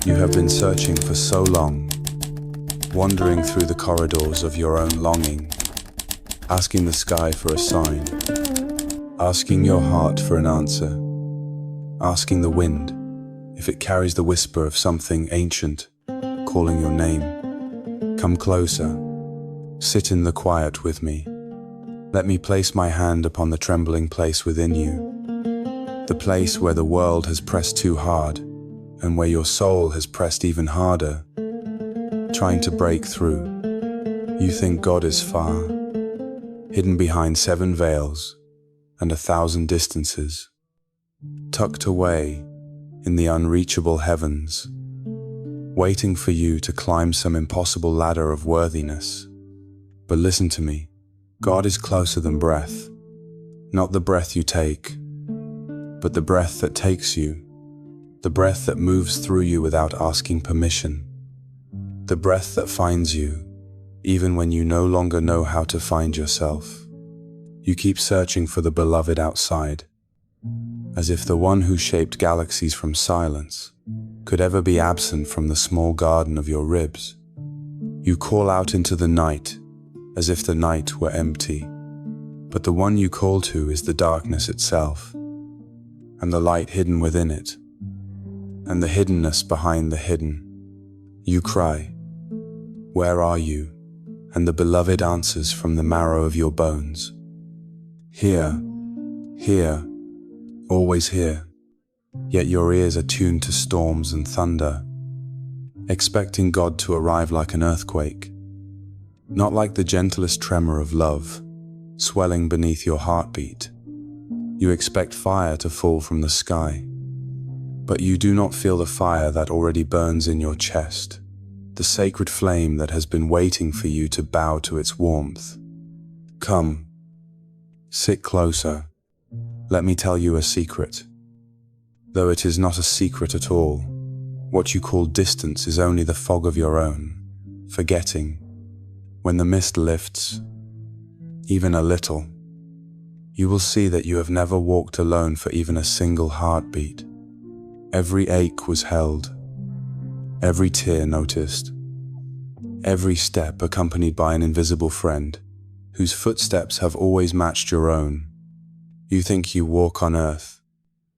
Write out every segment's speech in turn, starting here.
You have been searching for so long, wandering through the corridors of your own longing, asking the sky for a sign, asking your heart for an answer, asking the wind if it carries the whisper of something ancient calling your name. Come closer, sit in the quiet with me. Let me place my hand upon the trembling place within you, the place where the world has pressed too hard and where your soul has pressed even harder, trying to break through. You think God is far, hidden behind 7 veils and 1,000 distances, tucked away in the unreachable heavens, waiting for you to climb some impossible ladder of worthiness. But listen to me, God is closer than breath, not the breath you take, but the breath that takes you, the breath that moves through you without asking permission, the breath that finds you, even when you no longer know how to find yourself. You keep searching for the beloved outside, as if the one who shaped galaxies from silence could ever be absent from the small garden of your ribs. You call out into the night, as if the night were empty, but the one you call to is the darkness itself, and the light hidden within it, and the hiddenness behind the hidden. You cry, "Where are you?" And the beloved answers from the marrow of your bones. Here, here, always here, yet your ears are tuned to storms and thunder, expecting God to arrive like an earthquake, not like the gentlest tremor of love, swelling beneath your heartbeat. You expect fire to fall from the sky, but you do not feel the fire that already burns in your chest, the sacred flame that has been waiting for you to bow to its warmth. Come, sit closer. Let me tell you a secret. Though it is not a secret at all, what you call distance is only the fog of your own, forgetting. When the mist lifts, even a little, you will see that you have never walked alone for even a single heartbeat. Every ache was held, every tear noticed, every step accompanied by an invisible friend, whose footsteps have always matched your own. You think you walk on earth,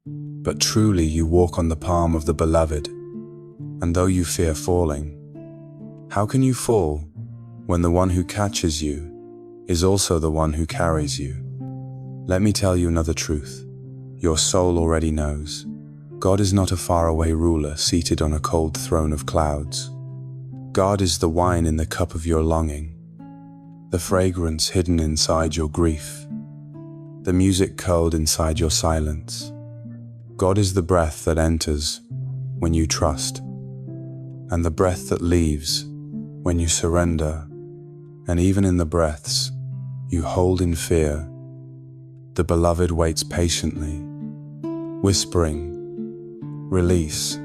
but truly you walk on the palm of the beloved. And though you fear falling, how can you fall when the one who catches you is also the one who carries you? Let me tell you another truth. Your soul already knows. God is not a faraway ruler seated on a cold throne of clouds. God is the wine in the cup of your longing, the fragrance hidden inside your grief, the music curled inside your silence. God is the breath that enters when you trust, and the breath that leaves when you surrender. And even in the breaths you hold in fear, the beloved waits patiently, whispering, "Release,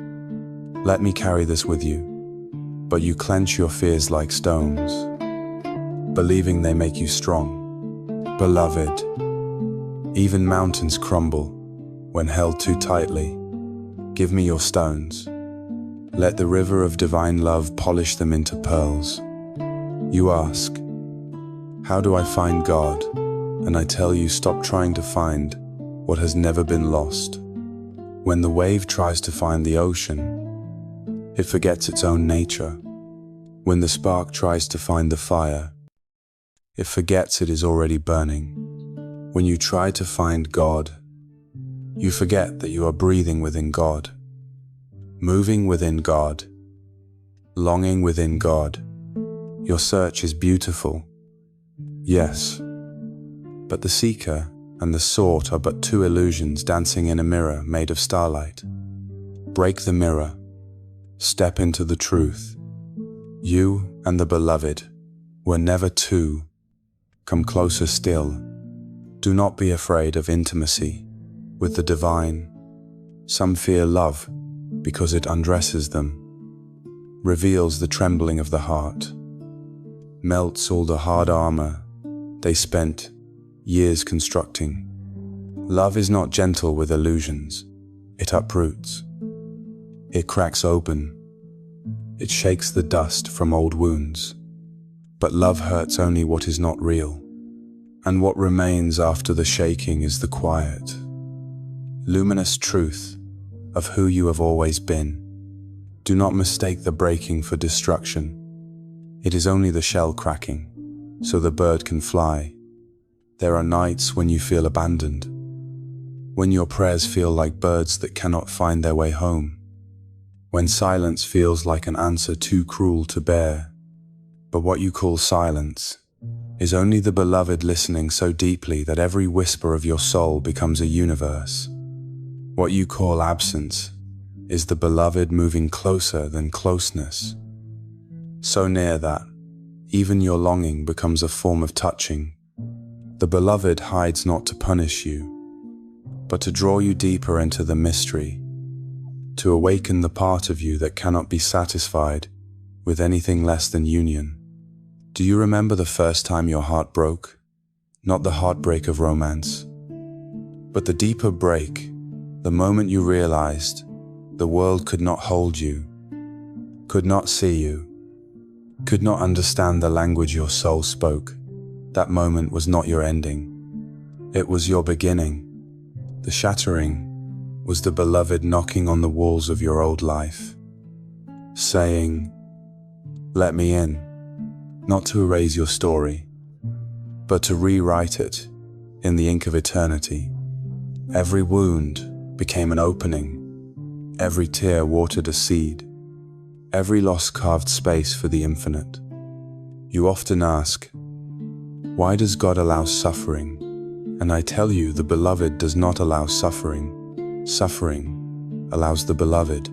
let me carry this with you." But you clench your fears like stones, believing they make you strong. Beloved, even mountains crumble when held too tightly. Give me your stones. Let the river of divine love polish them into pearls. You ask, "How do I find God?" And I tell you, stop trying to find what has never been lost. When the wave tries to find the ocean, it forgets its own nature. When the spark tries to find the fire, it forgets it is already burning. When you try to find God, you forget that you are breathing within God, moving within God, longing within God. Your search is beautiful, yes, but the seeker and the sought are but 2 illusions dancing in a mirror made of starlight. Break the mirror, step into the truth. You and the beloved were never 2. Come closer still. Do not be afraid of intimacy with the divine. Some fear love because it undresses them, reveals the trembling of the heart, melts all the hard armor they spent years constructing. Love is not gentle with illusions. It uproots. It cracks open It shakes the dust from old wounds. But love hurts only what is not real. And what remains after the shaking is the quiet, luminous truth of who you have always been. Do not mistake the breaking for destruction. It is only the shell cracking, so the bird can fly. There are nights when you feel abandoned, when your prayers feel like birds that cannot find their way home, when silence feels like an answer too cruel to bear. But what you call silence is only the beloved listening so deeply that every whisper of your soul becomes a universe. What you call absence is the beloved moving closer than closeness, so near that even your longing becomes a form of touching. The beloved hides not to punish you, but to draw you deeper into the mystery, to awaken the part of you that cannot be satisfied with anything less than union. Do you remember the first time your heart broke? Not the heartbreak of romance, but the deeper break, the moment you realized the world could not hold you, could not see you, could not understand the language your soul spoke. That moment was not your ending. It was your beginning. The shattering was the beloved knocking on the walls of your old life, saying, "Let me in," not to erase your story, but to rewrite it in the ink of eternity. Every wound became an opening. Every tear watered a seed. Every loss carved space for the infinite. You often ask, why does God allow suffering? And I tell you, the beloved does not allow suffering. Suffering allows the beloved.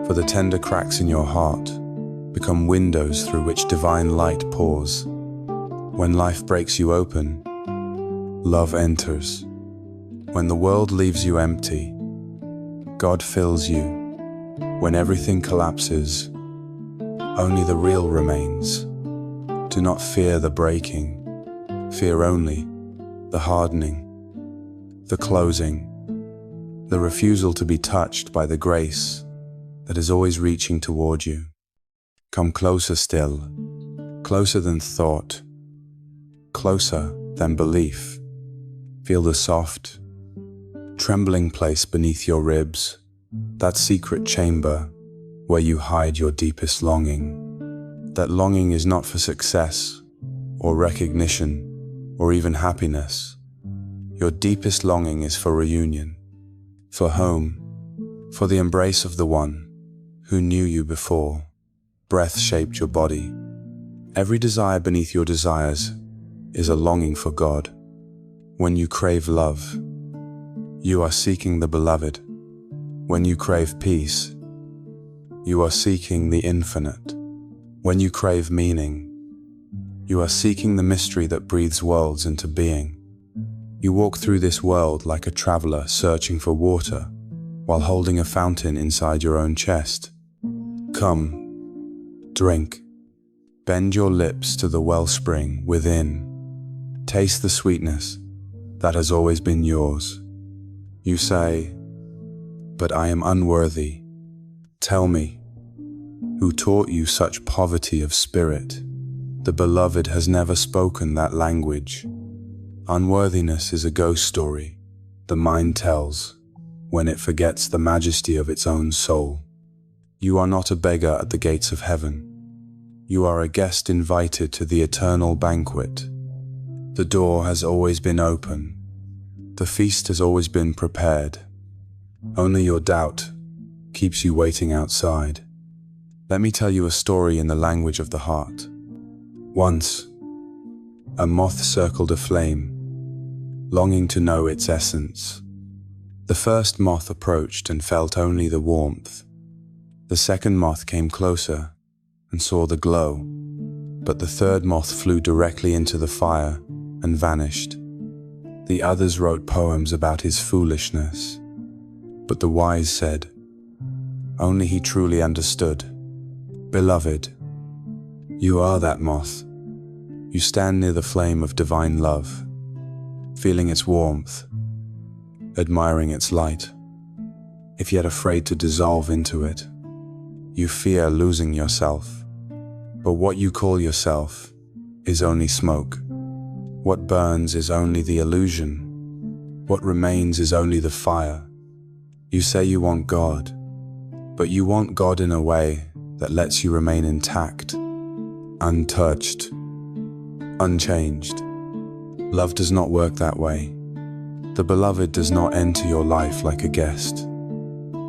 For the tender cracks in your heart become windows through which divine light pours. When life breaks you open, love enters. When the world leaves you empty, God fills you. When everything collapses, only the real remains. Do not fear the breaking. Fear only the hardening, the closing, the refusal to be touched by the grace that is always reaching toward you. Come closer still, closer than thought, closer than belief. Feel the soft, trembling place beneath your ribs, that secret chamber where you hide your deepest longing. That longing is not for success or recognition or even happiness. Your deepest longing is for reunion, for home, for the embrace of the one who knew you before breath shaped your body. Every desire beneath your desires is a longing for God. When you crave love, you are seeking the beloved. When you crave peace, you are seeking the infinite. When you crave meaning, you are seeking the mystery that breathes worlds into being. You walk through this world like a traveler searching for water while holding a fountain inside your own chest. Come, drink. Bend your lips to the wellspring within. Taste the sweetness that has always been yours. You say, "But I am unworthy." Tell me, who taught you such poverty of spirit? The beloved has never spoken that language. Unworthiness is a ghost story the mind tells when it forgets the majesty of its own soul. You are not a beggar at the gates of heaven. You are a guest invited to the eternal banquet. The door has always been open. The feast has always been prepared. Only your doubt keeps you waiting outside. Let me tell you a story in the language of the heart. Once, a moth circled a flame, longing to know its essence. The first moth approached and felt only the warmth. The second moth came closer and saw the glow, but the third moth flew directly into the fire and vanished. The others wrote poems about his foolishness, but the wise said, only he truly understood. Beloved, you are that moth. You stand near the flame of divine love, feeling its warmth, admiring its light, if yet afraid to dissolve into it. You fear losing yourself. But what you call yourself is only smoke. What burns is only the illusion. What remains is only the fire. You say you want God, but you want God in a way that lets you remain intact, untouched, unchanged. Love does not work that way. The beloved does not enter your life like a guest.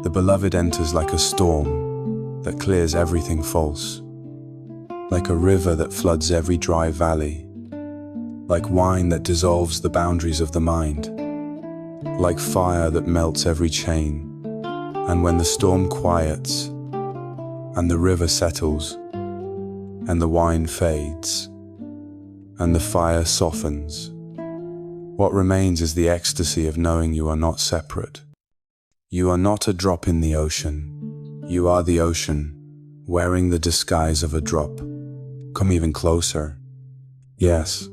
The beloved enters like a storm that clears everything false, like a river that floods every dry valley, like wine that dissolves the boundaries of the mind, like fire that melts every chain. And when the storm quiets, and the river settles, and the wine fades, and the fire softens, what remains is the ecstasy of knowing you are not separate. You are not a drop in the ocean. You are the ocean, wearing the disguise of a drop. Come even closer. Yes,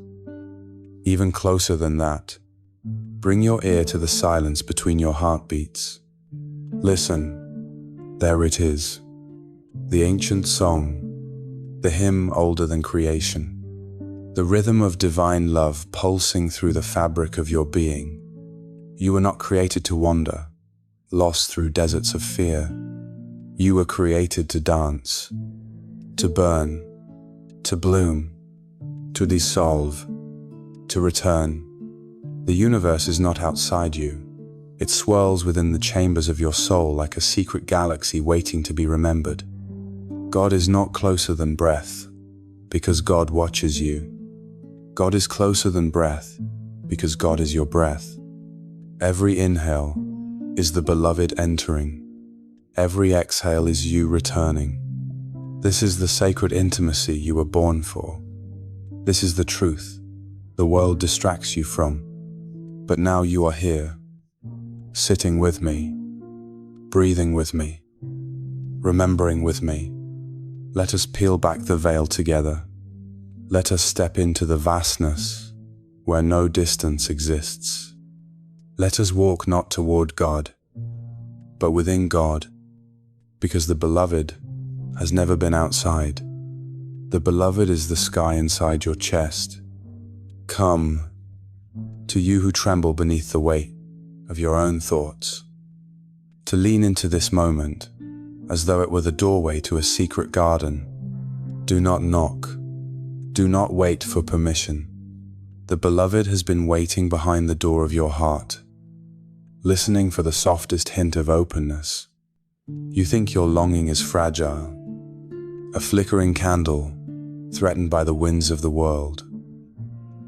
even closer than that. Bring your ear to the silence between your heartbeats. Listen, there it is. The ancient song, the hymn older than creation. The rhythm of divine love pulsing through the fabric of your being. You were not created to wander, lost through deserts of fear. You were created to dance, to burn, to bloom, to dissolve, to return. The universe is not outside you. It swirls within the chambers of your soul like a secret galaxy waiting to be remembered. God is not closer than breath, because God watches you. God is closer than breath, because God is your breath. Every inhale is the beloved entering. Every exhale is you returning. This is the sacred intimacy you were born for. This is the truth the world distracts you from. But now you are here, sitting with me, breathing with me, remembering with me. Let us peel back the veil together. Let us step into the vastness where no distance exists. Let us walk not toward God, but within God, because the beloved has never been outside. The beloved is the sky inside your chest. Come, to you who tremble beneath the weight of your own thoughts, to lean into this moment as though it were the doorway to a secret garden. Do not knock. Do not wait for permission. The beloved has been waiting behind the door of your heart, listening for the softest hint of openness. You think your longing is fragile, a flickering candle threatened by the winds of the world.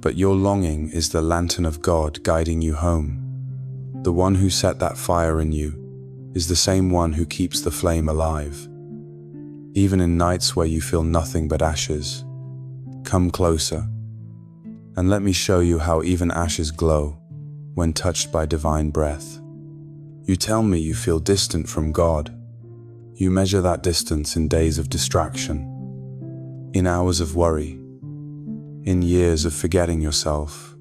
But your longing is the lantern of God guiding you home. The one who set that fire in you is the same one who keeps the flame alive. Even in nights where you feel nothing but ashes, come closer, and let me show you how even ashes glow when touched by divine breath. You tell me you feel distant from God. You measure that distance in days of distraction, in hours of worry, in years of forgetting yourself.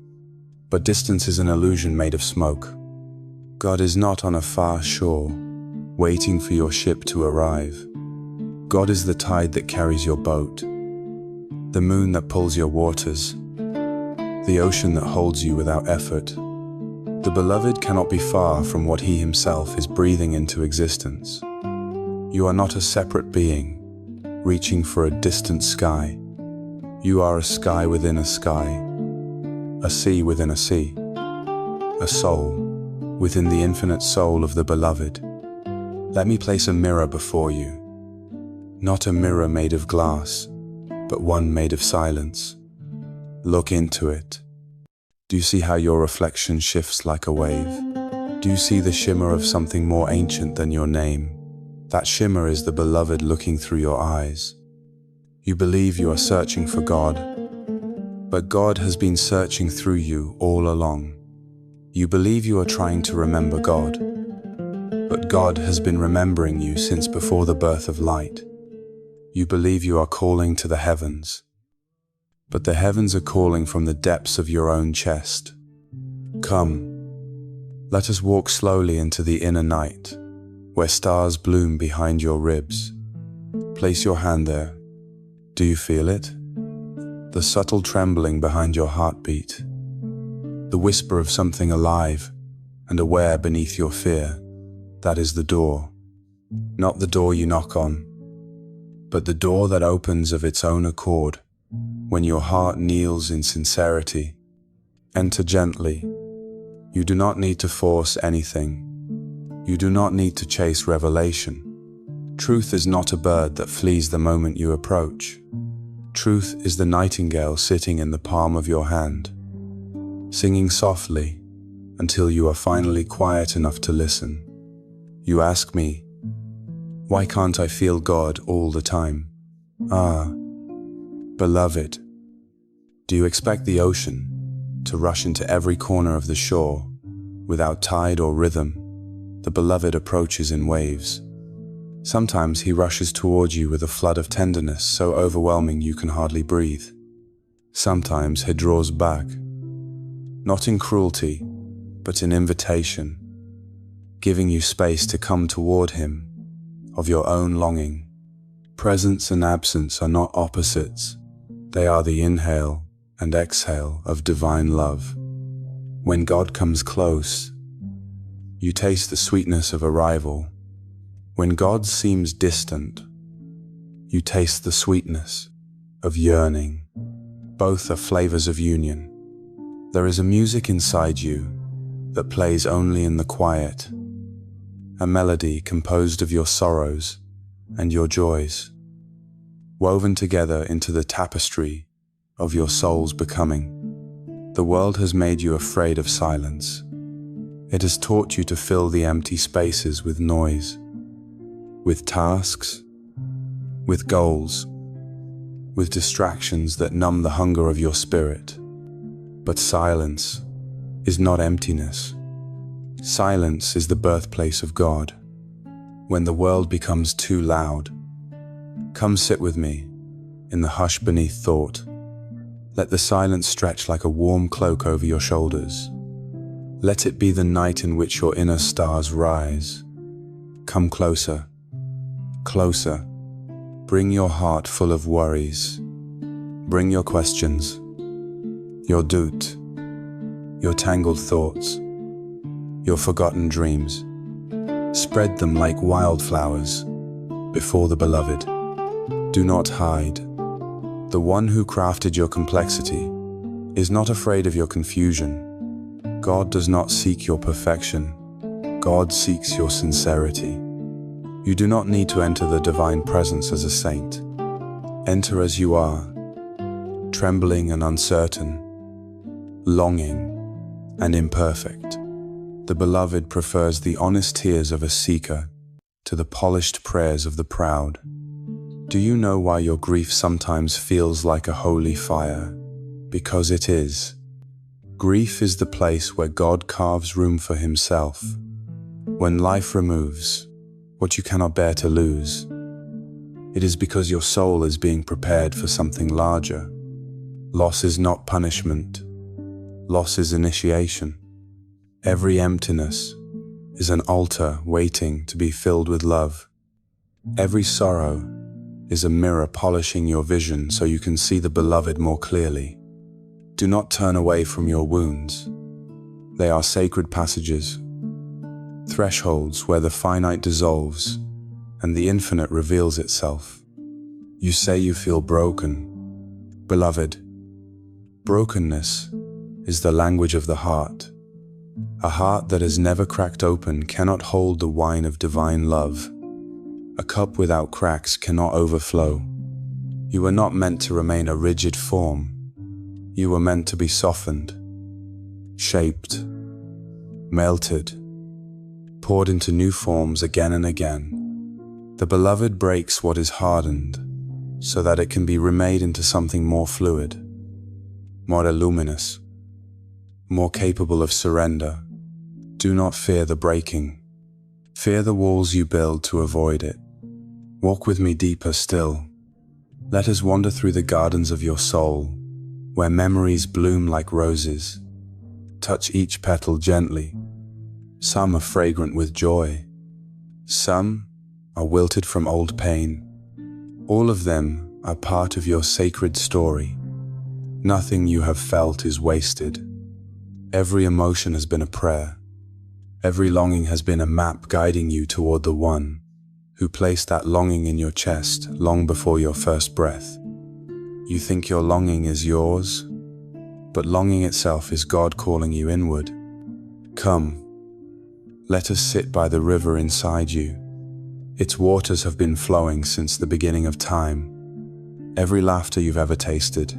But distance is an illusion made of smoke. God is not on a far shore, waiting for your ship to arrive. God is the tide that carries your boat, the moon that pulls your waters, the ocean that holds you without effort. The beloved cannot be far from what he himself is breathing into existence. You are not a separate being, reaching for a distant sky. You are a sky within a sky, a sea within a sea, a soul within the infinite soul of the beloved. Let me place a mirror before you, not a mirror made of glass, but one made of silence. Look into it. Do you see how your reflection shifts like a wave? Do you see the shimmer of something more ancient than your name? That shimmer is the beloved looking through your eyes. You believe you are searching for God, but God has been searching through you all along. You believe you are trying to remember God, but God has been remembering you since before the birth of light. You believe you are calling to the heavens, but the heavens are calling from the depths of your own chest. Come, let us walk slowly into the inner night, where stars bloom behind your ribs. Place your hand there. Do you feel it? The subtle trembling behind your heartbeat. The whisper of something alive and aware beneath your fear. That is the door. Not the door you knock on, but the door that opens of its own accord when your heart kneels in sincerity. Enter gently. You do not need to force anything. You do not need to chase revelation. Truth is not a bird that flees the moment you approach. Truth is the nightingale sitting in the palm of your hand, singing softly until you are finally quiet enough to listen. You ask me, why can't I feel God all the time? Ah, beloved, do you expect the ocean to rush into every corner of the shore without tide or rhythm? The beloved approaches in waves. Sometimes he rushes toward you with a flood of tenderness so overwhelming you can hardly breathe. Sometimes he draws back, not in cruelty, but in invitation, giving you space to come toward him of your own longing. Presence and absence are not opposites. They are the inhale and exhale of divine love. When God comes close, you taste the sweetness of arrival. When God seems distant, you taste the sweetness of yearning. Both are flavors of union. There is a music inside you that plays only in the quiet, a melody composed of your sorrows and your joys, woven together into the tapestry of your soul's becoming. The world has made you afraid of silence. It has taught you to fill the empty spaces with noise, with tasks, with goals, with distractions that numb the hunger of your spirit. But silence is not emptiness. Silence is the birthplace of God. When the world becomes too loud, come sit with me in the hush beneath thought. Let the silence stretch like a warm cloak over your shoulders. Let it be the night in which your inner stars rise. Come closer, closer. Bring your heart full of worries. Bring your questions, your doute, your tangled thoughts, your forgotten dreams. Spread them like wildflowers before the beloved. Do not hide. The one who crafted your complexity is not afraid of your confusion. God does not seek your perfection. God seeks your sincerity. You do not need to enter the divine presence as a saint. Enter as you are, trembling and uncertain, longing and imperfect. The beloved prefers the honest tears of a seeker to the polished prayers of the proud. Do you know why your grief sometimes feels like a holy fire? Because it is. Grief is the place where God carves room for himself. When life removes what you cannot bear to lose, it is because your soul is being prepared for something larger. Loss is not punishment. Loss is initiation. Every emptiness is an altar waiting to be filled with love. Every sorrow is a mirror polishing your vision so you can see the beloved more clearly. Do not turn away from your wounds. They are sacred passages, thresholds where the finite dissolves and the infinite reveals itself. You say you feel broken. Beloved, brokenness is the language of the heart. A heart that has never cracked open cannot hold the wine of divine love. A cup without cracks cannot overflow. You were not meant to remain a rigid form. You were meant to be softened, shaped, melted, poured into new forms again and again. The beloved breaks what is hardened so that it can be remade into something more fluid, more luminous, more capable of surrender. Do not fear the breaking. Fear the walls you build to avoid it. Walk with me deeper still. Let us wander through the gardens of your soul, where memories bloom like roses. Touch each petal gently. Some are fragrant with joy. Some are wilted from old pain. All of them are part of your sacred story. Nothing you have felt is wasted. Every emotion has been a prayer. Every longing has been a map guiding you toward the one who placed that longing in your chest long before your first breath. You think your longing is yours, but longing itself is God calling you inward. Come, let us sit by the river inside you. Its waters have been flowing since the beginning of time. Every laughter you've ever tasted,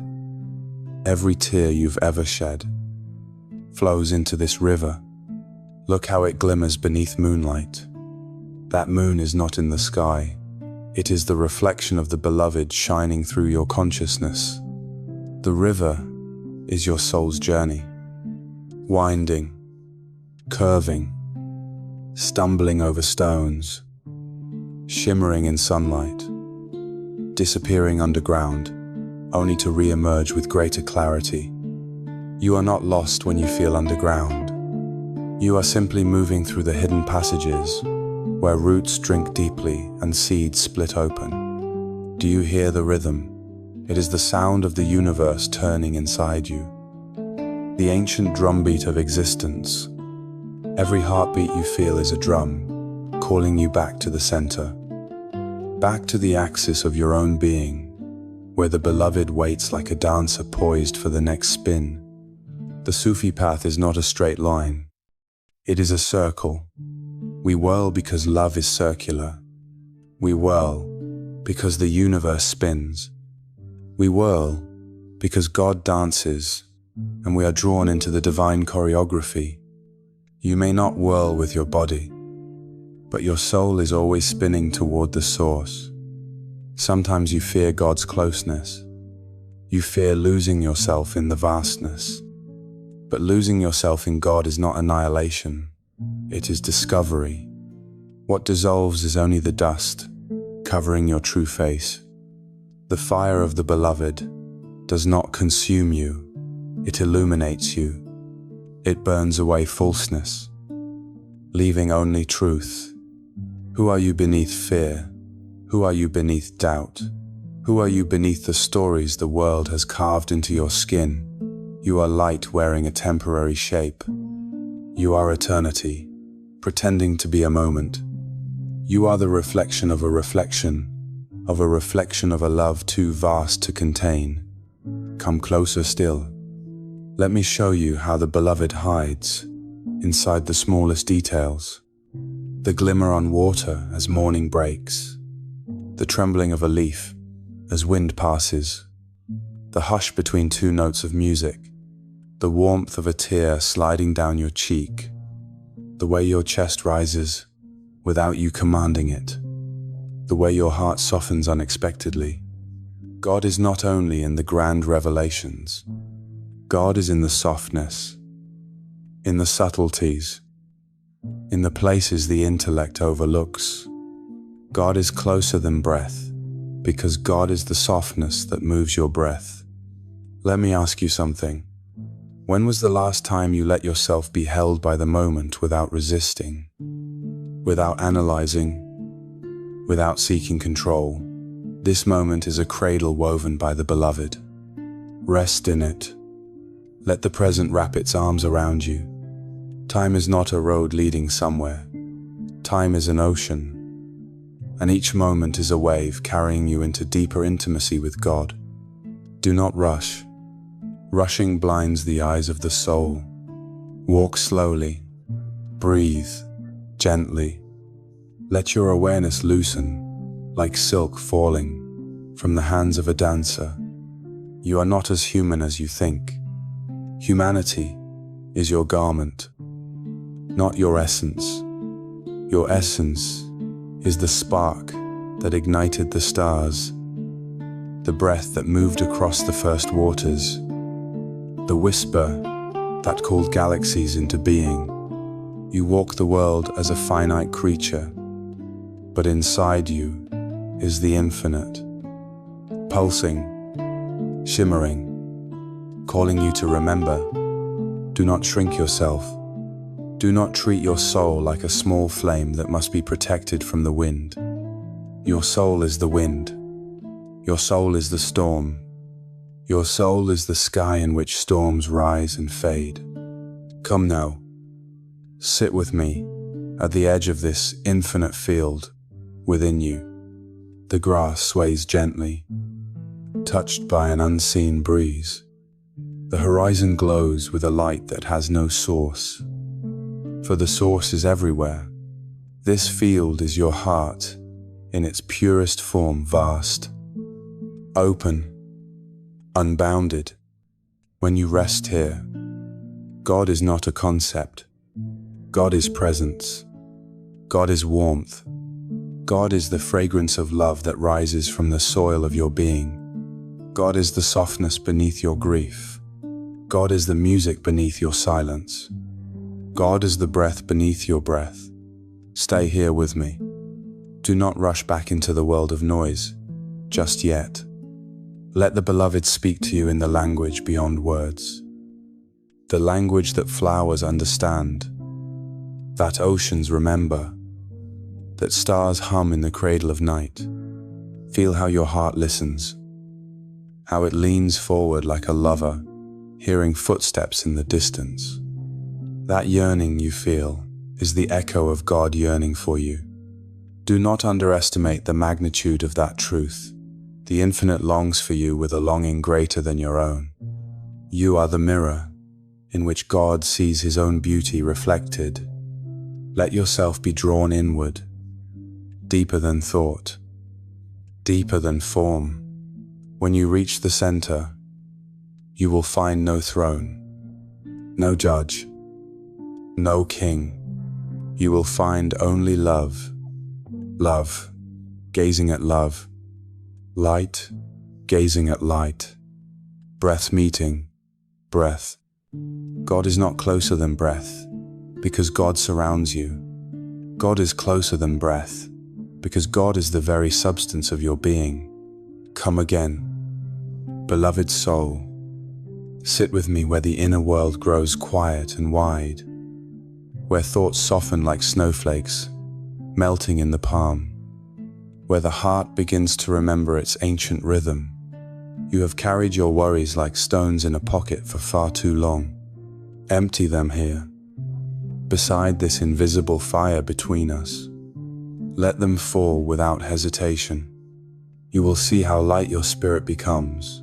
every tear you've ever shed, flows into this river. Look how it glimmers beneath moonlight. That moon is not in the sky. It is the reflection of the beloved shining through your consciousness. The river is your soul's journey, winding, curving, stumbling over stones, shimmering in sunlight, disappearing underground, only to re-emerge with greater clarity. You are not lost when you feel underground. You are simply moving through the hidden passages where roots drink deeply and seeds split open. Do you hear the rhythm? It is the sound of the universe turning inside you. The ancient drumbeat of existence. Every heartbeat you feel is a drum, calling you back to the center, back to the axis of your own being, where the beloved waits like a dancer poised for the next spin. The Sufi path is not a straight line. It is a circle. We whirl because love is circular. We whirl because the universe spins. We whirl because God dances, and we are drawn into the divine choreography. You may not whirl with your body, but your soul is always spinning toward the source. Sometimes you fear God's closeness. You fear losing yourself in the vastness. But losing yourself in God is not annihilation. It is discovery. What dissolves is only the dust, covering your true face. The fire of the beloved does not consume you. It illuminates you. It burns away falseness, leaving only truth. Who are you beneath fear? Who are you beneath doubt? Who are you beneath the stories the world has carved into your skin? You are light wearing a temporary shape. You are eternity, pretending to be a moment. You are the reflection of a reflection, of a reflection of a love too vast to contain. Come closer still. Let me show you how the beloved hides inside the smallest details. The glimmer on water as morning breaks. The trembling of a leaf as wind passes. The hush between two notes of music. The warmth of a tear sliding down your cheek. The way your chest rises without you commanding it. The way your heart softens unexpectedly. God is not only in the grand revelations. God is in the softness, in the subtleties, in the places the intellect overlooks. God is closer than breath, because God is the softness that moves your breath. Let me ask you something. When was the last time you let yourself be held by the moment without resisting, without analyzing, without seeking control? This moment is a cradle woven by the beloved. Rest in it. Let the present wrap its arms around you. Time is not a road leading somewhere. Time is an ocean, and each moment is a wave carrying you into deeper intimacy with God. Do not rush. Rushing blinds the eyes of the soul. Walk slowly. Breathe gently. Let your awareness loosen, like silk falling from the hands of a dancer. You are not as human as you think. Humanity is your garment, not your essence. Your essence is the spark that ignited the stars, the breath that moved across the first waters, the whisper that called galaxies into being. You walk the world as a finite creature, but inside you is the infinite, pulsing, shimmering, calling you to remember. Do not shrink yourself. Do not treat your soul like a small flame that must be protected from the wind. Your soul is the wind, Your soul is the storm. Your soul is the sky in which storms rise and fade. Come now, sit with me at the edge of this infinite field within you. The grass sways gently, touched by an unseen breeze. The horizon glows with a light that has no source, for the source is everywhere. This field is your heart in its purest form, vast, open, unbounded. When you rest here, God is not a concept. God is presence. God is warmth. God is the fragrance of love that rises from the soil of your being. God is the softness beneath your grief. God is the music beneath your silence. God is the breath beneath your breath. Stay here with me. Do not rush back into the world of noise, just yet. Let the beloved speak to you in the language beyond words. The language that flowers understand, that oceans remember, that stars hum in the cradle of night. Feel how your heart listens, how it leans forward like a lover, hearing footsteps in the distance. That yearning you feel is the echo of God yearning for you. Do not underestimate the magnitude of that truth. The infinite longs for you with a longing greater than your own. You are the mirror in which God sees his own beauty reflected. Let yourself be drawn inward, deeper than thought, deeper than form. When you reach the center, you will find no throne, no judge, no king. You will find only love. Love, gazing at love. Light, gazing at light. Breath meeting, breath. God is not closer than breath, because God surrounds you. God is closer than breath, because God is the very substance of your being. Come again, beloved soul. Sit with me where the inner world grows quiet and wide, where thoughts soften like snowflakes, melting in the palm, where the heart begins to remember its ancient rhythm. You have carried your worries like stones in a pocket for far too long. Empty them here, beside this invisible fire between us. Let them fall without hesitation. You will see how light your spirit becomes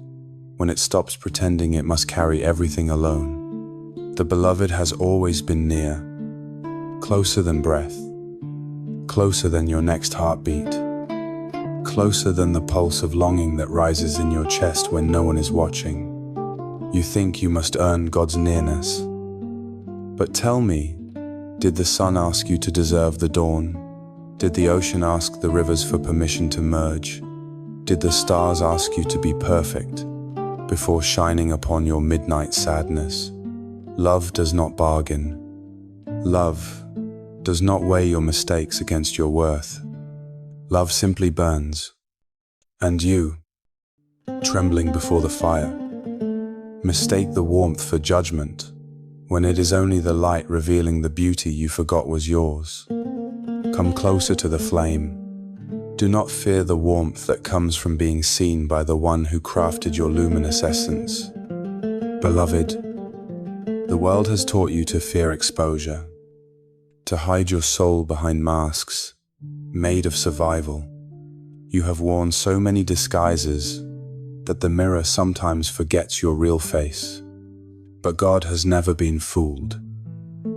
when it stops pretending it must carry everything alone. The beloved has always been near, closer than breath, closer than your next heartbeat, closer than the pulse of longing that rises in your chest when no one is watching. You think you must earn God's nearness. But tell me, did the sun ask you to deserve the dawn? Did the ocean ask the rivers for permission to merge? Did the stars ask you to be perfect before shining upon your midnight sadness? Love does not bargain. Love does not weigh your mistakes against your worth. Love simply burns. And you, trembling before the fire, mistake the warmth for judgment, when it is only the light revealing the beauty you forgot was yours. Come closer to the flame. Do not fear the warmth that comes from being seen by the one who crafted your luminous essence. Beloved, the world has taught you to fear exposure, to hide your soul behind masks made of survival. You have worn so many disguises that the mirror sometimes forgets your real face. But God has never been fooled.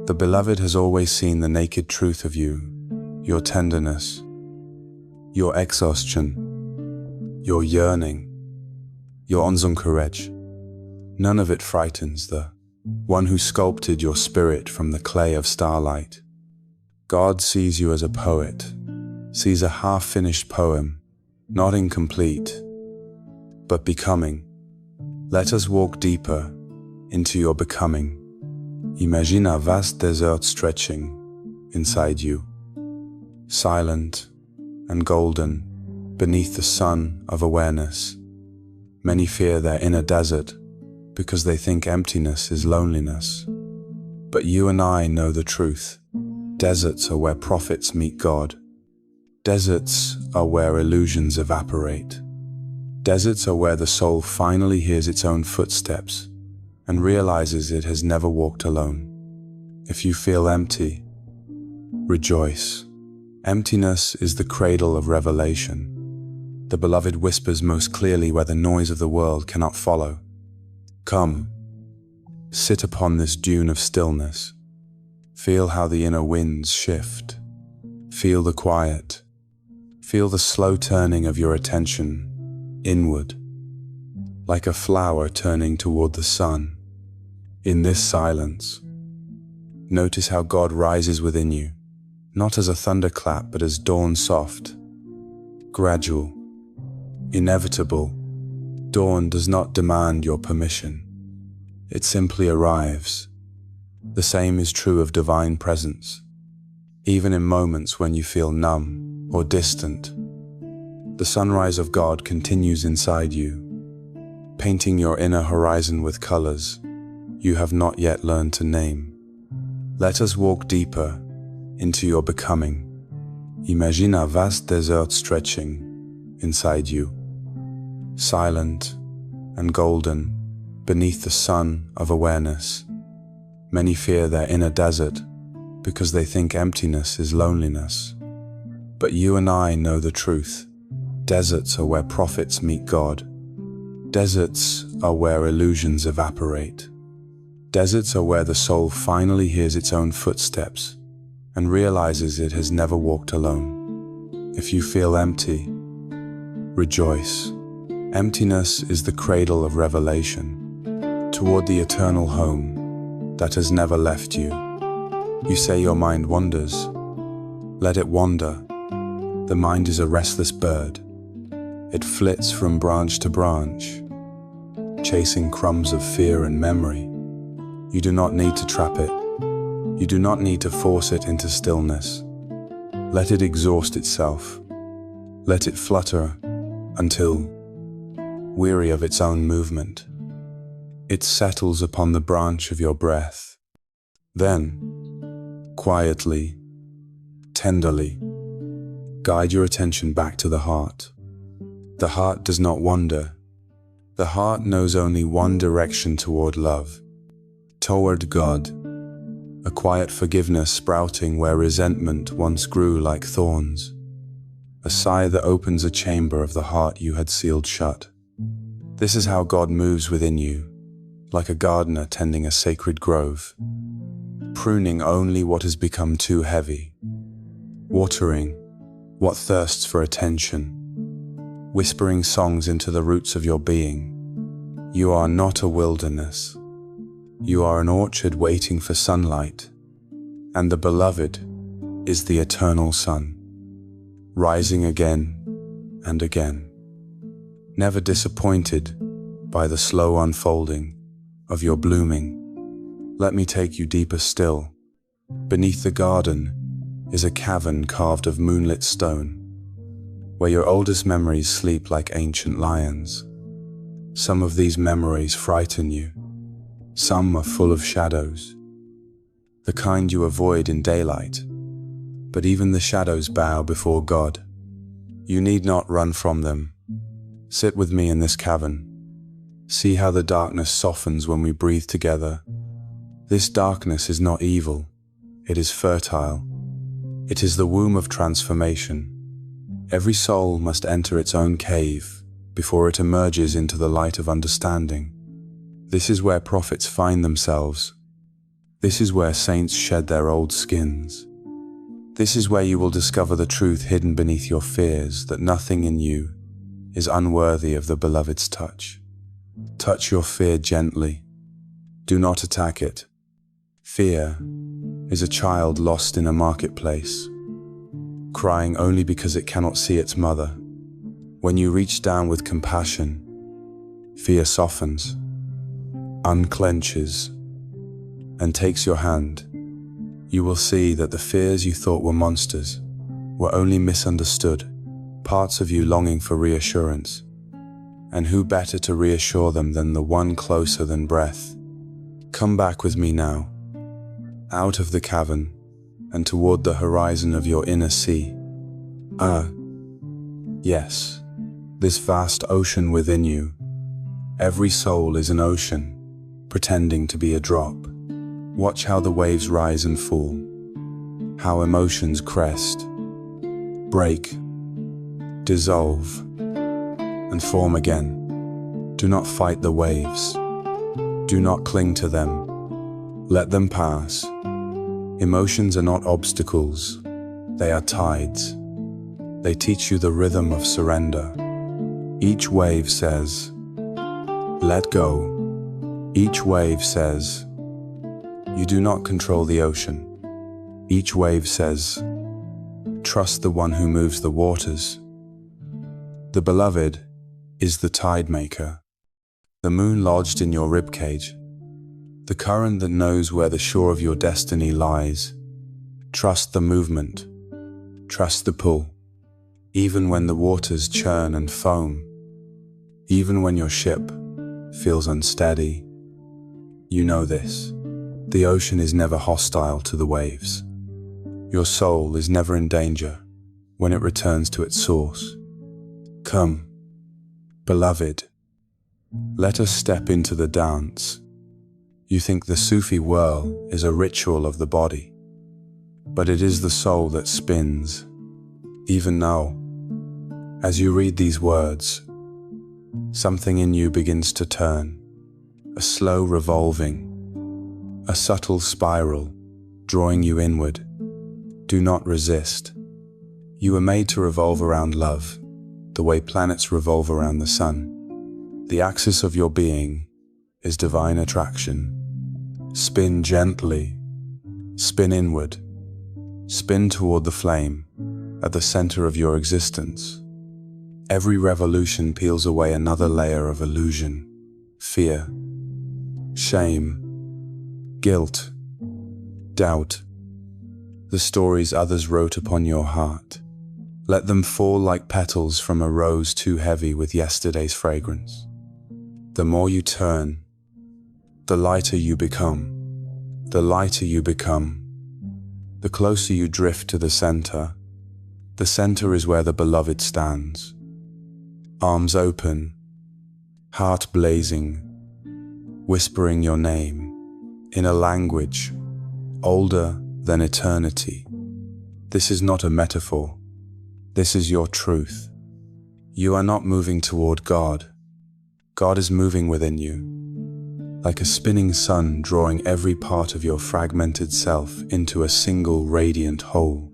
The beloved has always seen the naked truth of you, your tenderness, your exhaustion, your yearning, your onzuncourage. None of it frightens the one who sculpted your spirit from the clay of starlight. God sees you as a poet, sees a half-finished poem, not incomplete, but becoming. Let us walk deeper into your becoming. Imagine a vast desert stretching inside you, silent and golden beneath the sun of awareness. Many fear their inner desert because they think emptiness is loneliness. But you and I know the truth. Deserts are where prophets meet God. Deserts are where illusions evaporate. Deserts are where the soul finally hears its own footsteps and realizes it has never walked alone. If you feel empty, rejoice. Emptiness is the cradle of revelation. The beloved whispers most clearly where the noise of the world cannot follow. Come, sit upon this dune of stillness. Feel how the inner winds shift. Feel the quiet. Feel the slow turning of your attention inward, like a flower turning toward the sun. In this silence, notice how God rises within you, not as a thunderclap, but as dawn soft, gradual, inevitable. Dawn does not demand your permission. It simply arrives. The same is true of divine presence. Even in moments when you feel numb or distant, the sunrise of God continues inside you, painting your inner horizon with colors you have not yet learned to name. Let us walk deeper into your becoming. Imagine a vast desert stretching inside you, silent and golden beneath the sun of awareness. Many fear their inner desert because they think emptiness is loneliness. But you and I know the truth. Deserts are where prophets meet God. Deserts are where illusions evaporate. Deserts are where the soul finally hears its own footsteps and realizes it has never walked alone. If you feel empty, rejoice. Emptiness is the cradle of revelation toward the eternal home that has never left you. You say your mind wanders. Let it wander. The mind is a restless bird. It flits from branch to branch, chasing crumbs of fear and memory. You do not need to trap it. You do not need to force it into stillness. Let it exhaust itself. Let it flutter until, weary of its own movement, it settles upon the branch of your breath. Then, quietly, tenderly, guide your attention back to the heart. The heart does not wander. The heart knows only one direction toward love, toward God, a quiet forgiveness sprouting where resentment once grew like thorns, a sigh that opens a chamber of the heart you had sealed shut. This is how God moves within you, like a gardener tending a sacred grove, pruning only what has become too heavy, watering what thirsts for attention, whispering songs into the roots of your being. You are not a wilderness. You are an orchard waiting for sunlight, and the beloved is the eternal sun, rising again and again, never disappointed by the slow unfolding of your blooming. Let me take you deeper still. Beneath the garden is a cavern carved of moonlit stone, where your oldest memories sleep like ancient lions. Some of these memories frighten you. Some are full of shadows, the kind you avoid in daylight. But even the shadows bow before God. You need not run from them. Sit with me in this cavern. See how the darkness softens when we breathe together. This darkness is not evil. It is fertile. It is the womb of transformation. Every soul must enter its own cave before it emerges into the light of understanding. This is where prophets find themselves. This is where saints shed their old skins. This is where you will discover the truth hidden beneath your fears, that nothing in you is unworthy of the beloved's touch. Touch your fear gently. Do not attack it. Fear is a child lost in a marketplace, crying only because it cannot see its mother. When you reach down with compassion, fear softens, unclenches, and takes your hand. You will see that the fears you thought were monsters were only misunderstood, parts of you longing for reassurance. And who better to reassure them than the one closer than breath? Come back with me now, out of the cavern and toward the horizon of your inner sea. Yes, this vast ocean within you. Every soul is an ocean, pretending to be a drop. Watch how the waves rise and fall, how emotions crest, break, dissolve, and form again. Do not fight the waves. Do not cling to them. Let them pass. Emotions are not obstacles. They are tides. They teach you the rhythm of surrender. Each wave says, let go. Each wave says, you do not control the ocean. Each wave says, trust the one who moves the waters. The beloved is the tide maker, the moon lodged in your ribcage, the current that knows where the shore of your destiny lies. Trust the movement, trust the pull, even when the waters churn and foam, even when your ship feels unsteady. You know this. The ocean is never hostile to the waves. Your soul is never in danger when it returns to its source. Come, beloved, let us step into the dance. You think the Sufi whirl is a ritual of the body, but it is the soul that spins. Even now, as you read these words, something in you begins to turn, a slow revolving, a subtle spiral, drawing you inward. Do not resist. You were made to revolve around love, the way planets revolve around the sun. The axis of your being is divine attraction. Spin gently, spin inward, spin toward the flame at the center of your existence. Every revolution peels away another layer of illusion, fear, shame, guilt, doubt, the stories others wrote upon your heart. Let them fall like petals from a rose too heavy with yesterday's fragrance. The more you turn, the lighter you become. The lighter you become, the closer you drift to the center. The center is where the beloved stands. Arms open, heart blazing, whispering your name in a language older than eternity. This is not a metaphor. This is your truth. You are not moving toward God. God is moving within you, like a spinning sun drawing every part of your fragmented self into a single radiant whole.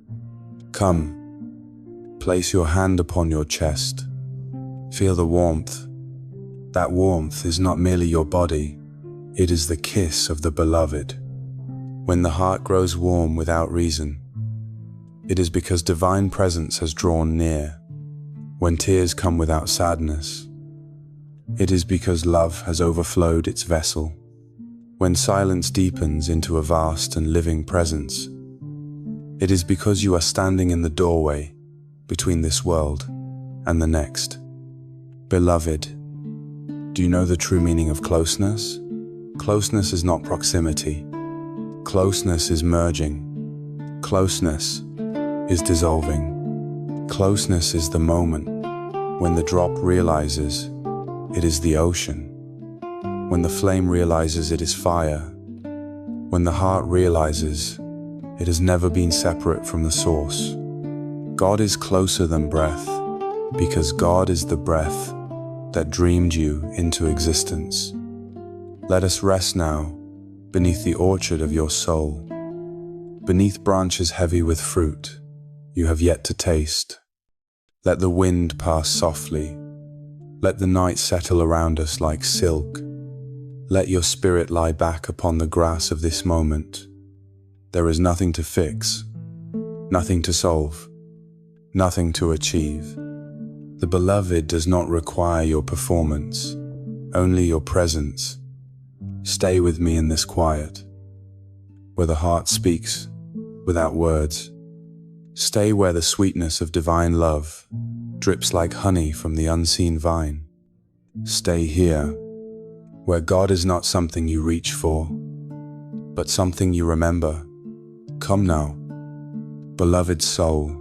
Come, place your hand upon your chest. Feel the warmth. That warmth is not merely your body, it is the kiss of the beloved. When the heart grows warm without reason, it is because divine presence has drawn near. When tears come without sadness, it is because love has overflowed its vessel. When silence deepens into a vast and living presence, it is because you are standing in the doorway between this world and the next. Beloved, do you know the true meaning of closeness? Closeness is not proximity. Closeness is merging. Closeness is dissolving. Closeness is the moment when the drop realizes it is the ocean, when the flame realizes it is fire, when the heart realizes it has never been separate from the source. God is closer than breath, because God is the breath that dreamed you into existence. Let us rest now beneath the orchard of your soul, beneath branches heavy with fruit you have yet to taste. Let the wind pass softly. Let the night settle around us like silk. Let your spirit lie back upon the grass of this moment. There is nothing to fix, nothing to solve, nothing to achieve. The beloved does not require your performance, only your presence. Stay with me in this quiet, where the heart speaks without words. Stay where the sweetness of divine love drips like honey from the unseen vine. Stay here, where God is not something you reach for, but something you remember. Come now, beloved soul,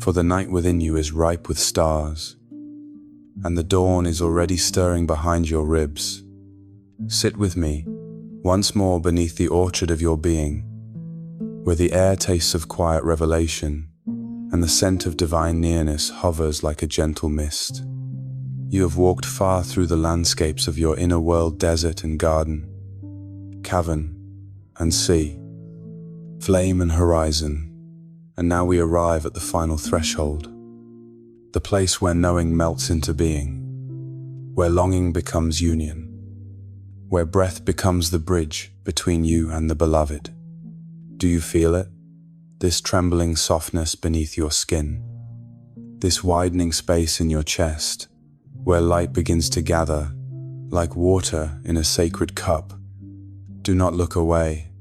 for the night within you is ripe with stars. and the dawn is already stirring behind your ribs. Sit with me, once more beneath the orchard of your being, where the air tastes of quiet revelation, and the scent of divine nearness hovers like a gentle mist. You have walked far through the landscapes of your inner world, desert and garden, cavern and sea, flame and horizon, and now we arrive at the final threshold, the place where knowing melts into being, where longing becomes union, where breath becomes the bridge between you and the beloved. Do you feel it? This trembling softness beneath your skin, this widening space in your chest, where light begins to gather, like water in a sacred cup. Do not look away.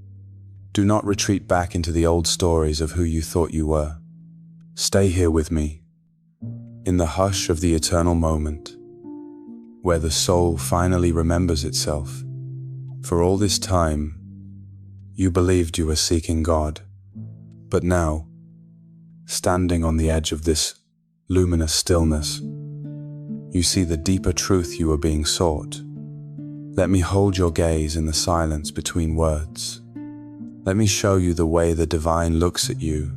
Do not retreat back into the old stories of who you thought you were. Stay here with me, in the hush of the eternal moment, where the soul finally remembers itself. For all this time, you believed you were seeking God, but now, standing on the edge of this luminous stillness, you see the deeper truth you were being sought. Let me hold your gaze in the silence between words. Let me show you the way the divine looks at you,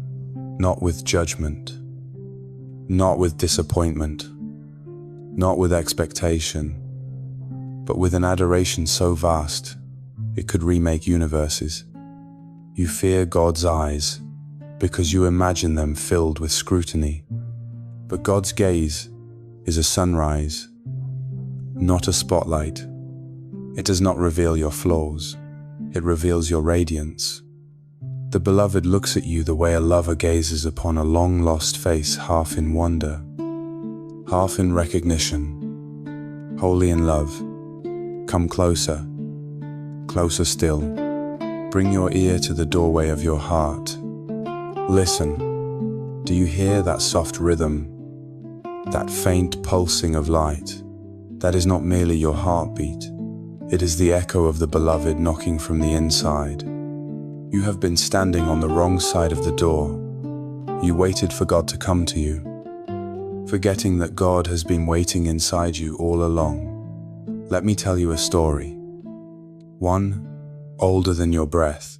not with judgment, not with disappointment, not with expectation, but with an adoration so vast it could remake universes. You fear God's eyes because you imagine them filled with scrutiny, but God's gaze is a sunrise, not a spotlight. It does not reveal your flaws. It reveals your radiance. The beloved looks at you the way a lover gazes upon a long-lost face, half in wonder, half in recognition. Holy in love, come closer, closer still. Bring your ear to the doorway of your heart. Listen. Do you hear that soft rhythm, that faint pulsing of light? That is not merely your heartbeat. It is the echo of the beloved knocking from the inside. You have been standing on the wrong side of the door. You waited for God to come to you, forgetting that God has been waiting inside you all along. Let me tell you a story. One older than your breath.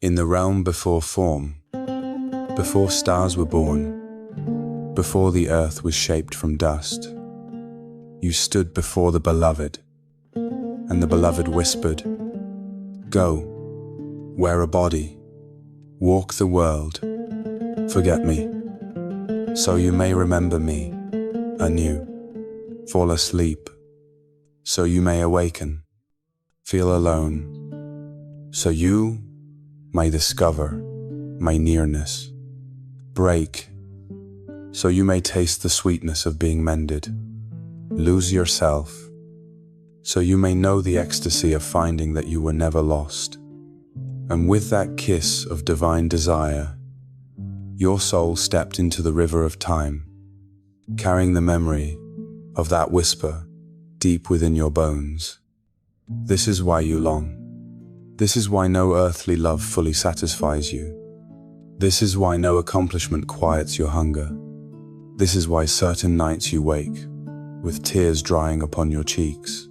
In the realm before form, before stars were born, before the earth was shaped from dust, you stood before the beloved. And the beloved whispered, "Go, wear a body, walk the world, forget me, so you may remember me anew. Fall asleep, so you may awaken. Feel alone, so you may discover my nearness. Break, so you may taste the sweetness of being mended. Lose yourself, so you may know the ecstasy of finding that you were never lost. And with that kiss of divine desire, your soul stepped into the river of time, carrying the memory of that whisper deep within your bones. This is why you long. This is why no earthly love fully satisfies you. This is why no accomplishment quiets your hunger. This is why certain nights you wake with tears drying upon your cheeks,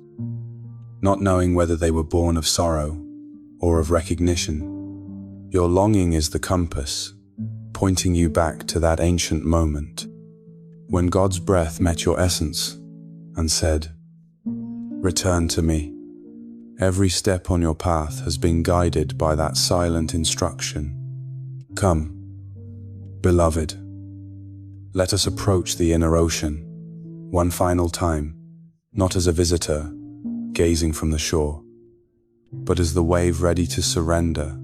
not knowing whether they were born of sorrow or of recognition. Your longing is the compass, pointing you back to that ancient moment when God's breath met your essence and said, "Return to me." Every step on your path has been guided by that silent instruction. Come, beloved, let us approach the inner ocean, one final time, not as a visitor gazing from the shore, but as the wave ready to surrender.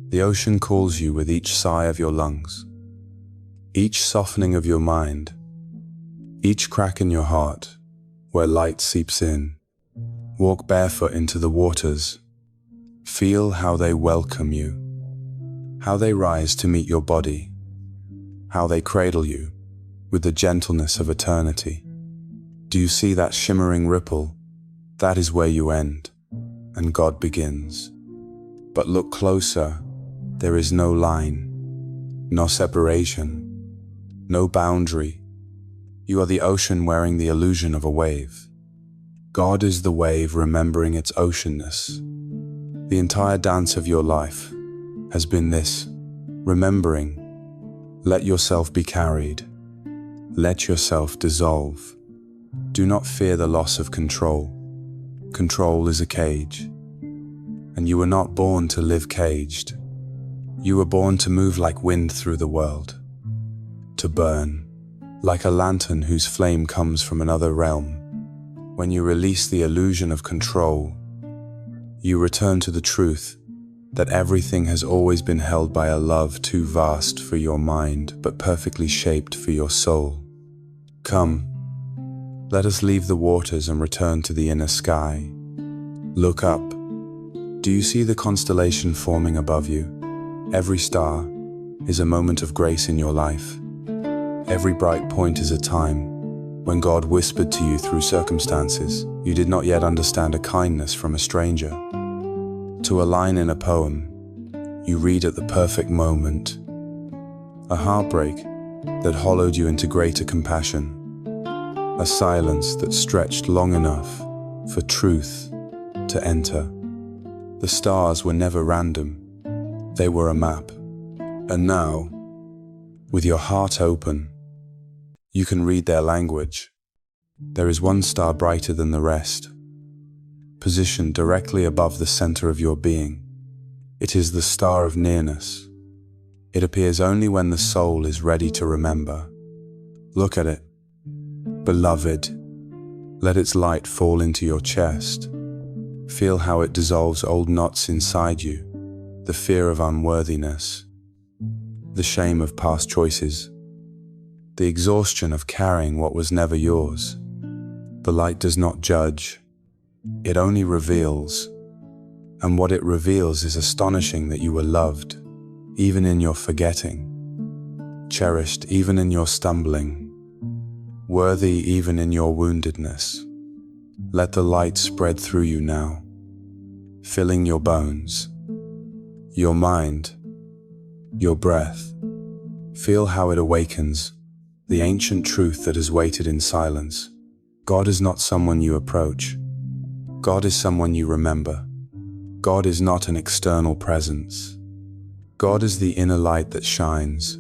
The ocean calls you with each sigh of your lungs, each softening of your mind, each crack in your heart where light seeps in. Walk barefoot into the waters. Feel how they welcome you, how they rise to meet your body, how they cradle you with the gentleness of eternity. Do you see that shimmering ripple? That is where you end, and God begins. But look closer. There is no line, no separation, no boundary, You are the ocean wearing the illusion of a wave. God is the wave remembering its oceanness. The entire dance of your life has been this, remembering. Let yourself be carried. Let yourself dissolve. Do not fear the loss of control. Control is a cage, and you were not born to live caged. You were born to move like wind through the world, to burn, like a lantern whose flame comes from another realm. When you release the illusion of control, you return to the truth that everything has always been held by a love too vast for your mind, but perfectly shaped for your soul. Come, let us leave the waters and return to the inner sky. Look up. Do you see the constellation forming above you? Every star is a moment of grace in your life. Every bright point is a time when God whispered to you through circumstances you did not yet understand, a kindness from a stranger. To a line in a poem you read at the perfect moment. A heartbreak that hollowed you into greater compassion. A silence that stretched long enough for truth to enter. The stars were never random. They were a map. And now, with your heart open, you can read their language. There is one star brighter than the rest, positioned directly above the center of your being. It is the star of nearness. It appears only when the soul is ready to remember. Look at it. Beloved, let its light fall into your chest. Feel how it dissolves old knots inside you, the fear of unworthiness, the shame of past choices, the exhaustion of carrying what was never yours. The light does not judge, it only reveals. And what it reveals is astonishing, that you were loved, even in your forgetting, cherished even in your stumbling, worthy even in your woundedness. Let the light spread through you now, filling your bones, your mind, your breath. Feel how it awakens the ancient truth that has waited in silence. God is not someone you approach. God is someone you remember. God is not an external presence. God is the inner light that shines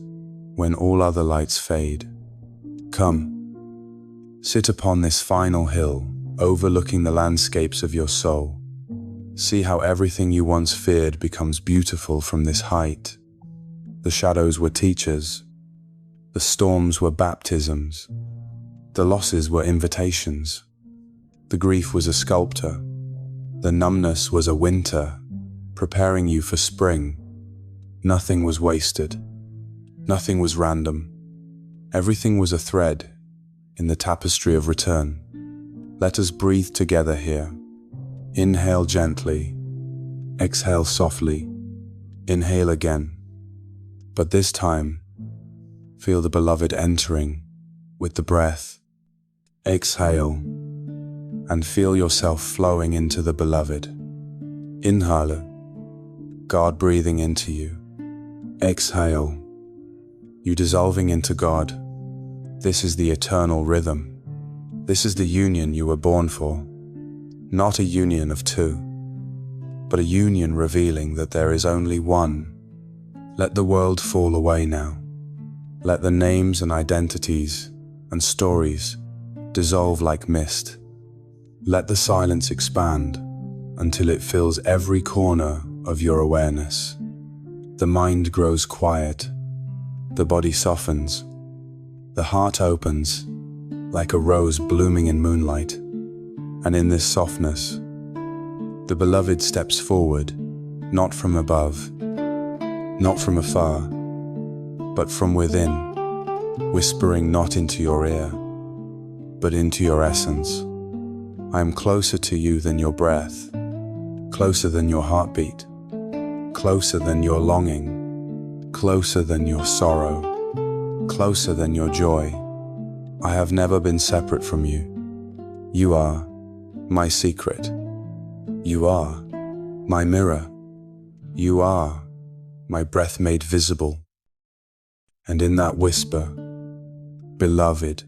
when all other lights fade. Come, sit upon this final hill, overlooking the landscapes of your soul. See how everything you once feared becomes beautiful from this height. The shadows were teachers. The storms were baptisms. The losses were invitations. The grief was a sculptor. The numbness was a winter, preparing you for spring. Nothing was wasted. Nothing was random. Everything was a thread in the tapestry of return. Let us breathe together here. Inhale gently. Exhale softly. Inhale again. But this time, feel the beloved entering with the breath. Exhale, and feel yourself flowing into the beloved. Inhale, God breathing into you. Exhale, you dissolving into God. This is the eternal rhythm. This is the union you were born for. Not a union of two, but a union revealing that there is only one. Let the world fall away now. Let the names and identities and stories dissolve like mist. Let the silence expand until it fills every corner of your awareness. The mind grows quiet. The body softens. The heart opens like a rose blooming in moonlight. And in this softness, the beloved steps forward, not from above, not from afar, but from within, whispering not into your ear, but into your essence. I am closer to you than your breath, closer than your heartbeat, closer than your longing, closer than your sorrow, closer than your joy. I have never been separate from you. You are my secret. You are my mirror. You are my breath made visible. And in that whisper, beloved,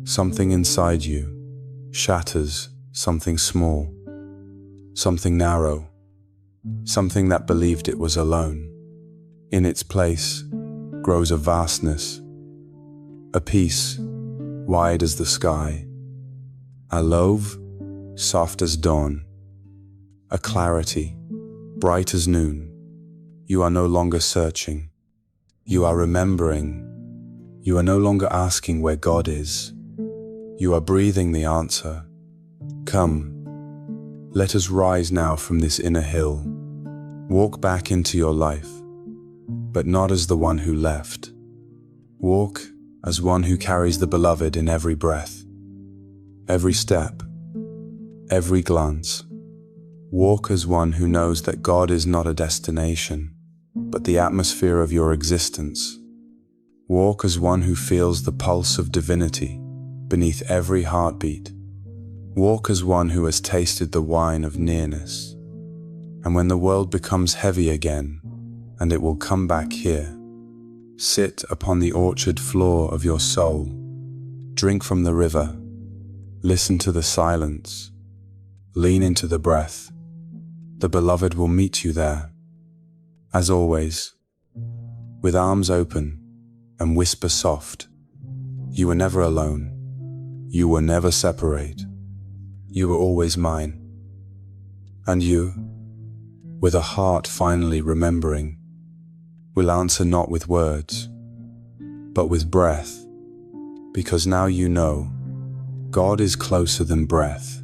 Something inside you shatters something small, something narrow, something that believed it was alone. In its place grows a vastness, a peace wide as the sky, a love soft as dawn, a clarity bright as noon. You are no longer searching, you are remembering. You are no longer asking where God is. You are breathing the answer. Come, let us rise now from this inner hill. Walk back into your life, but not as the one who left. Walk as one who carries the beloved in every breath, every step, every glance. Walk as one who knows that God is not a destination, but the atmosphere of your existence. Walk as one who feels the pulse of divinity beneath every heartbeat. Walk as one who has tasted the wine of nearness. And when the world becomes heavy again, and it will come back here, sit upon the orchard floor of your soul. Drink from the river. Listen to the silence. Lean into the breath. The beloved will meet you there. As always, with arms open and whisper soft, you were never alone. You were never separate. You were always mine. And you, with a heart finally remembering, will answer not with words, but with breath, because now you know God is closer than breath.